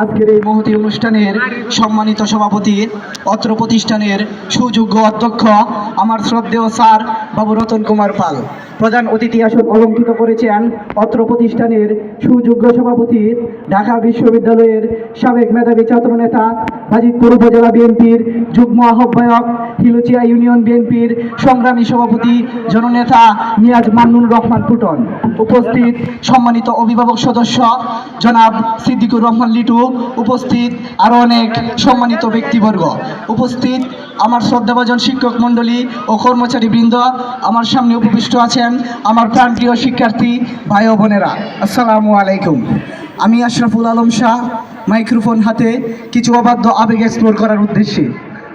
আজকের এই মহতী অনুষ্ঠানের সম্মানিত সভাপতি, অত্র প্রতিষ্ঠানের সুযোগ্য অধ্যক্ষ আমার শ্রদ্ধেয় স্যার বাবু রতন কুমার পাল, প্রধান অতিথি আসন অলঙ্কৃত করেছেন অত্র প্রতিষ্ঠানের সুযোগ্য সভাপতি, ঢাকা বিশ্ববিদ্যালয়ের সাবেক মেধাবী ছাত্রনেতা, বাজিতপুর উপজেলা বিএনপির যুগ্ম আহ্বায়ক, হিলুচিয়া ইউনিয়ন বিএনপির সংগ্রামী সভাপতি জননেতা নিয়াজ মান্নুর রহমান ফুটন, উপস্থিত সম্মানিত অভিভাবক সদস্য জনাব সিদ্দিকুর রহমান লিটু, উপস্থিত আরও অনেক সম্মানিত ব্যক্তিবর্গ, উপস্থিত আমার শ্রদ্ধাভাজন শিক্ষক মণ্ডলী ও কর্মচারী বৃন্দ, আমার সামনে উপবিষ্ট আছেন আমার প্রাণপ্রিয় শিক্ষার্থী ভাই ও বোনেরা, আসসালামু আলাইকুম। আমি আশরাফুল আলম শাহ, মাইক্রোফোন হাতে কিছু অবাধ্য আবেগ এক্সপ্লোর করার উদ্দেশ্যে।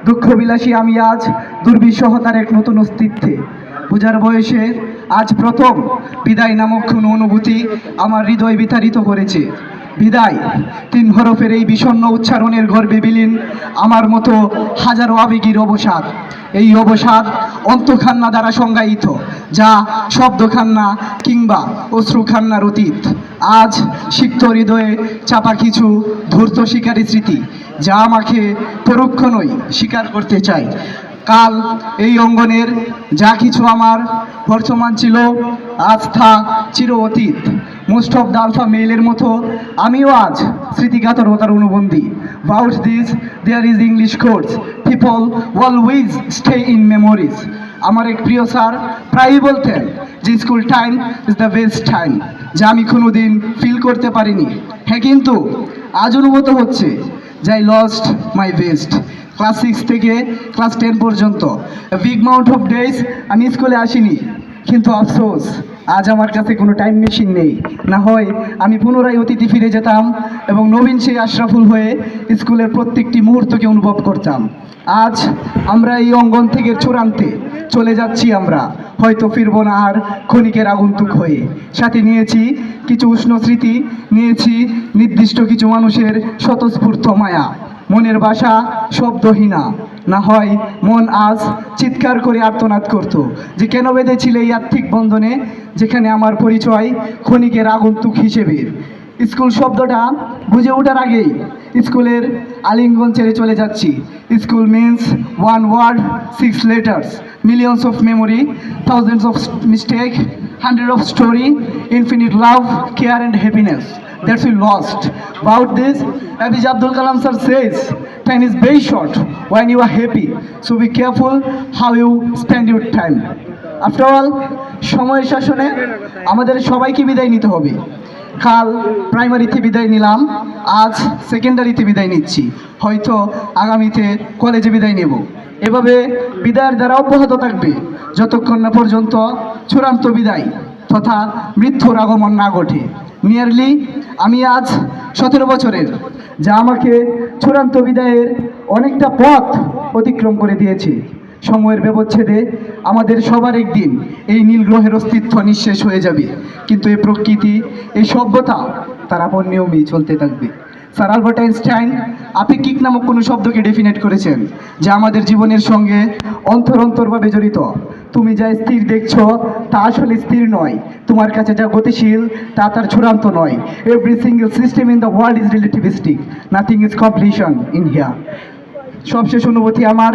দুঃখবিলাসী আমি আজ দুর্বিষহতার এক নতুন অস্তিত্বে, পূজার বয়সে আজ প্রথম বিদায় নামক কোনো অনুভূতি আমার হৃদয় বিতাড়িত করেছে। বিদায় তিন হরফের এই বিষণ্ণ উচ্চারণের গর্বে বিলীন আমার মতো হাজারো আবেগীর অবসাদ। এই অবসাদ অন্তখান্না দ্বারা সংজ্ঞায়িত, যা শব্দখান্না কিংবা অশ্রুখান্নার অতীত। আজ সিক্ত হৃদয়ে চাপা কিছু ধূর্ত শিকারী স্মৃতি, যা আমাকে পরোক্ষ নয় স্বীকার করতে চাই। কাল এই অঙ্গনের যা কিছু আমার বর্তমান ছিল, আজ তা চির অতীত। মোস্ট অফ দ্য আলফা মেইলের মতো আমিও আজ স্মৃতিকাতরতার অনুবন্ধী। About this there is English quotes, people always stay in memories. আমার এক প্রিয় স্যার প্রায়ই বলতেন যে school time is the best time, যা আমি কোনোদিন ফিল করতে পারিনি। হ্যাঁ, কিন্তু আজ অনুভূত হচ্ছে যে I lost my best. Class 6 থেকে ক্লাস 10 পর্যন্ত বিগ মাউন্ট অফ ডেজ আমি স্কুলে আসিনি, কিন্তু আফসোস আজ আমার কাছে কোনো টাইম মেশিন নেই। না হয় আমি পুনরায় অতীতে ফিরে যেতাম এবং নবীন সেই আশরাফুল হয়ে স্কুলের প্রত্যেকটি মুহূর্তকে অনুভব করতাম। আজ আমরা এই অঙ্গন থেকে চূড়ান্তে চলে যাচ্ছি, আমরা হয়তো ফিরব না আর ক্ষণিকের আগন্তুক হয়ে। সাথে নিয়েছি কিছু উষ্ণ স্মৃতি, নিয়েছি নির্দিষ্ট কিছু মানুষের স্বতঃস্ফূর্ত মায়া। মনের ভাষা শব্দহীনা, না হয় মন আজ চিৎকার করে আর্তনাদ করত যে কেন বেঁধেছিল এই আর্থিক বন্ধনে, যেখানে আমার পরিচয় ক্ষণিকের আগন্তুক হিসেবে। স্কুল শব্দটা বুঝে ওঠার আগেই স্কুলের আলিঙ্গন ছেড়ে চলে যাচ্ছি। School means one word, 6 letters, millions of memory, thousands of mistake, hundreds of story, infinite love, care and happiness that we lost. About this, APJ Abdul Kalam sir says, time is very short when you are happy, so be careful how you spend your time. After all, সময়ের শাসনে আমাদের সবাইকে বিদায় নিতে হবে। কাল প্রাইমারিতে বিদায় নিলাম, আজ সেকেন্ডারিতে বিদায় নিচ্ছি, হয়তো আগামীতে কলেজে বিদায় নেব। এভাবে বিদায়ের দ্বারা অব্যাহত থাকবে যতক্ষণ না পর্যন্ত চূড়ান্ত বিদায় তথা মৃত্যুর আগমন না ঘটে। নিয়ারলি আমি আজ 17 বছরের, যা আমাকে চূড়ান্ত বিদায়ের অনেকটা পথ অতিক্রম করে দিয়েছে। সময়ের ব্যবচ্ছেদে আমাদের সবার একদিন এই নীল গ্রহের অস্তিত্ব নিঃশেষ হয়ে যাবে, কিন্তু এই প্রকৃতি, এই সভ্যতা তার আপন নিয়মেই চলতে থাকবে। স্যার আলবার্ট আইনস্টাইন আপেক্ষিক নামক কোনো শব্দকে ডেফিনেট করেছেন, যা আমাদের জীবনের সঙ্গে অন্তরভাবে জড়িত। তুমি যা স্থির দেখছো তা আসলে স্থির নয়, তোমার কাছে যা গতিশীল তা তার চূড়ান্ত নয়। Every single system in the world is relativistic, nothing is completion in here. সবশেষ অনুভূতি আমার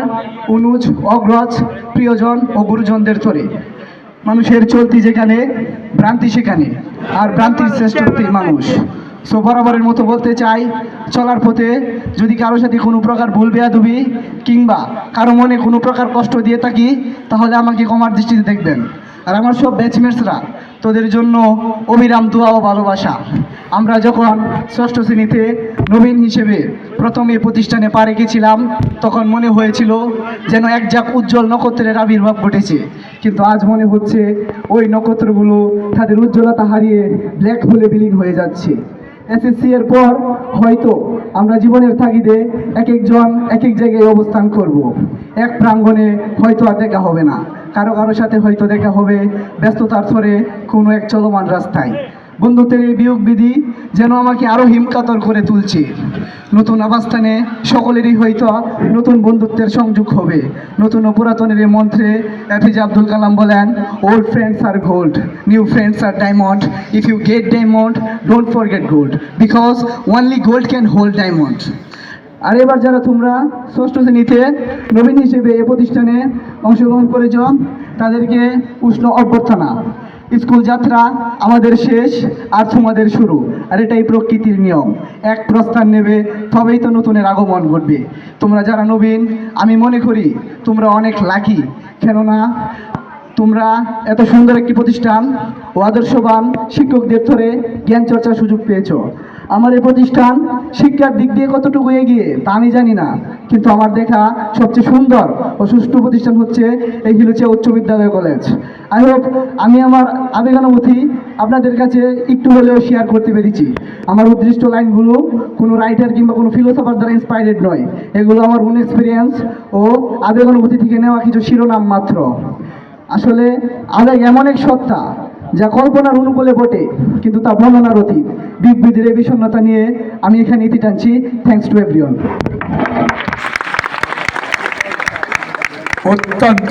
অনুজ, অগ্রজ, প্রিয়জন ও গুরুজনদের তরে। মানুষের চলতি যেখানে, ভ্রান্তি সেখানে, আর ভ্রান্তির শ্রেষ্ঠত্বই মানুষ। সো বরাবরের মতো বলতে চাই, চলার পথে যদি কারোর সাথে কোনো প্রকার ভুল বেয়াদবি কিংবা কারো মনে কোনো প্রকার কষ্ট দিয়ে থাকি, তাহলে আমাকে ক্ষমার দৃষ্টিতে দেখবেন। আর আমার সব ব্যাচমেটসরা, তোদের জন্য অবিরাম দোয়া ও ভালোবাসা। আমরা যখন 6ষ্ঠ শ্রেণীতে নবীন হিসেবে প্রথম এই প্রতিষ্ঠানে পা রেখেছিলাম, তখন মনে হয়েছিল যেন এক ঝাঁক উজ্জ্বল নক্ষত্রের আবির্ভাব ঘটেছে, কিন্তু আজ মনে হচ্ছে ওই নক্ষত্রগুলো তাদের উজ্জ্বলতা হারিয়ে ব্ল্যাক হোলে বিলীন হয়ে যাচ্ছে। এসএসসি এর পর হয়তো আমরা জীবনের তাগিদে এক একজন এক এক জায়গায় অবস্থান করব। এক প্রাঙ্গণে হয়তো আর দেখা হবে না, কারো সাথে হয়তো দেখা হবে ব্যস্ততার ছরে কোনো এক চলমান রাস্তায়। বন্ধুত্বের এই বিয়োগ বিধি যেন আমাকে আরও হিমকাতর করে তুলছে। নতুন আবাসস্থানে সকলেরই হয়তো নতুন বন্ধুত্বের সংযোগ হবে। নতুন ও পুরাতনের এই মন্ত্রে এপিজে আব্দুল কালাম বলেন, old friends are gold, new friends are diamond, if you get diamond don't forget gold, because only gold can hold diamond. আর এবার যারা তোমরা ষষ্ঠ শ্রেণীতে নবীন হিসেবে এ প্রতিষ্ঠানে অংশগ্রহণ করেছ, তাদেরকে উষ্ণ অভ্যর্থনা। স্কুল যাত্রা আমাদের শেষ আর তোমাদের শুরু, আর এটাই প্রকৃতির নিয়ম। এক প্রস্থান নেবে তবেই তো নতুনের আগমন ঘটবে। তোমরা যারা নবীন, আমি মনে করি তোমরা অনেক লাকি, কেননা তোমরা এত সুন্দর একটি প্রতিষ্ঠান ও আদর্শবান শিক্ষকদের ধরে জ্ঞান চর্চার সুযোগ পেয়েছো। আমার এই প্রতিষ্ঠান শিক্ষার দিক দিয়ে কতটুকু এগিয়ে তা আমি জানি না, কিন্তু আমার দেখা সবচেয়ে সুন্দর ও সুষ্ঠু প্রতিষ্ঠান হচ্ছে এই হিলুচিয়া উচ্চ বিদ্যালয় কলেজ। আই হোপ আমি আমার আবেগানুভূতি আপনাদের কাছে একটু হলেও শেয়ার করতে পেরেছি। আমার উদ্দিষ্ট লাইনগুলো কোনো রাইটার কিংবা কোনো ফিলোসফার দ্বারা ইন্সপায়ার্ড নয়, এগুলো আমার ওন এক্সপিরিয়েন্স ও আবেগানুভূতি থেকে নেওয়া কিছু শিরোনাম মাত্র। আসলে আবেগ এমন এক সত্তা যা কল্পনার অনুকূলে বটে, কিন্তু তা বর্ণনার অতীত। বিবৃতির এই বিষণ্ণতা নিয়ে আমি এখানে ইতি টানছি। Thanks to everyone. অত্যন্ত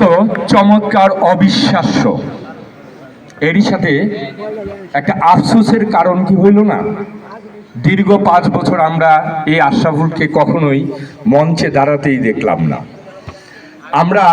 চমৎকার, অবিশ্বাস্য। এরই সাথে একটা আফসোসের কারণ কি হইল না, দীর্ঘ 5 বছর আমরা এই আশরাফুলকে কখনোই মঞ্চে দাঁড়াতেই দেখলাম না। আমরা